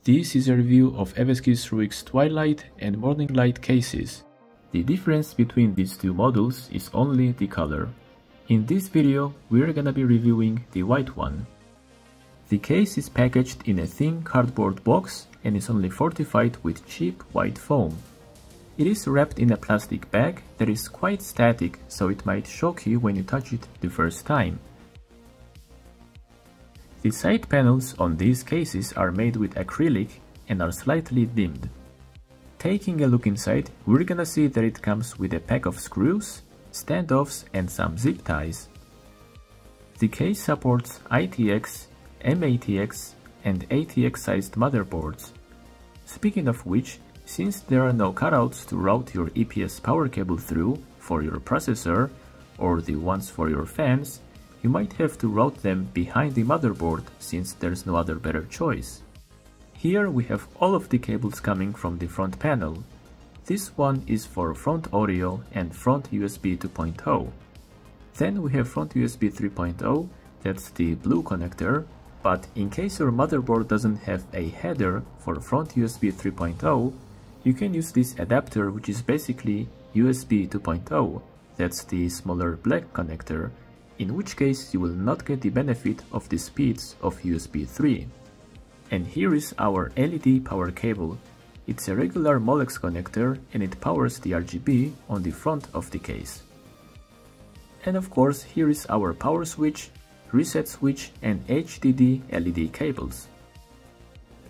This is a review of Evesky Ruix Twilight and Morninglight cases. The difference between these two models is only the color. In this video, we're gonna be reviewing the white one. The case is packaged in a thin cardboard box and is only fortified with cheap white foam. It is wrapped in a plastic bag that is quite static, so it might shock you when you touch it the first time. The side panels on these cases are made with acrylic and are slightly dimmed. Taking a look inside, we're gonna see that it comes with a pack of screws, standoffs and some zip ties. The case supports ITX, MATX and ATX sized motherboards. Speaking of which, since there are no cutouts to route your EPS power cable through for your processor or the ones for your fans, you might have to route them behind the motherboard since there's no other better choice. Here we have all of the cables coming from the front panel. This one is for front audio and front USB 2.0. Then we have front USB 3.0, that's the blue connector, but in case your motherboard doesn't have a header for front USB 3.0, you can use this adapter, which is basically USB 2.0, that's the smaller black connector, in which case you will not get the benefit of the speeds of USB 3. And here is our LED power cable. It's a regular Molex connector and it powers the RGB on the front of the case. And of course, here is our power switch, reset switch and HDD LED cables.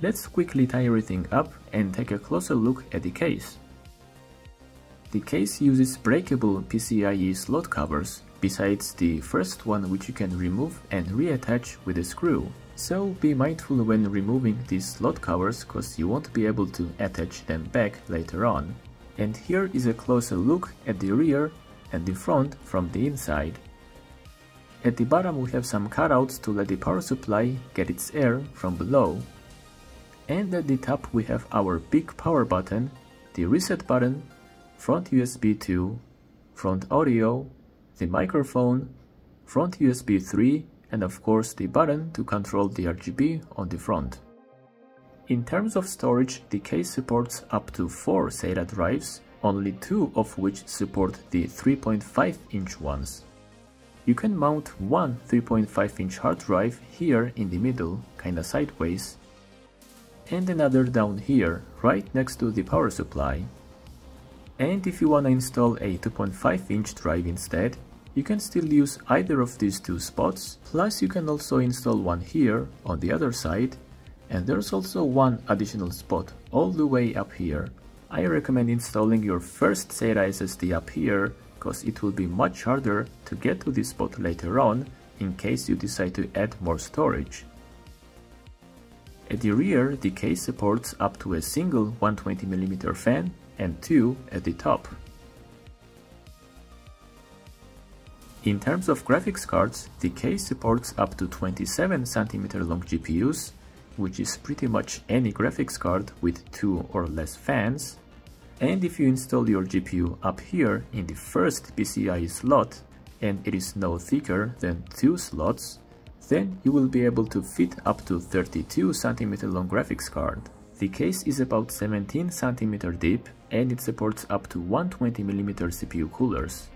Let's quickly tie everything up and take a closer look at the case. The case uses breakable PCIe slot covers, besides the first one which you can remove and reattach with a screw. So be mindful when removing these slot covers, cause you won't be able to attach them back later on. And here is a closer look at the rear and the front from the inside. At the bottom we have some cutouts to let the power supply get its air from below. And at the top we have our big power button, the reset button, front USB 2, front audio, the microphone, front USB 3 and of course the button to control the RGB on the front. In terms of storage, the case supports up to 4 SATA drives, only 2 of which support the 3.5-inch ones. You can mount one 3.5-inch hard drive here in the middle, kinda sideways, and another down here, right next to the power supply. And if you wanna install a 2.5-inch drive instead, you can still use either of these two spots, plus you can also install one here on the other side, and there's also one additional spot all the way up here. I recommend installing your first SATA SSD up here, cause it will be much harder to get to this spot later on in case you decide to add more storage. At the rear, the case supports up to a single 120mm fan and 2 at the top. In terms of graphics cards, the case supports up to 27cm long GPUs, which is pretty much any graphics card with 2 or less fans. And if you install your GPU up here in the first PCIe slot, and it is no thicker than 2 slots, then you will be able to fit up to 32cm long graphics card. The case is about 17cm deep and it supports up to 120mm CPU coolers.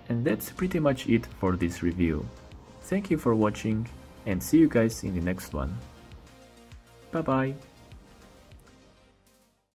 And that's pretty much it for this review. Thank you for watching and see you guys in the next one. Bye bye!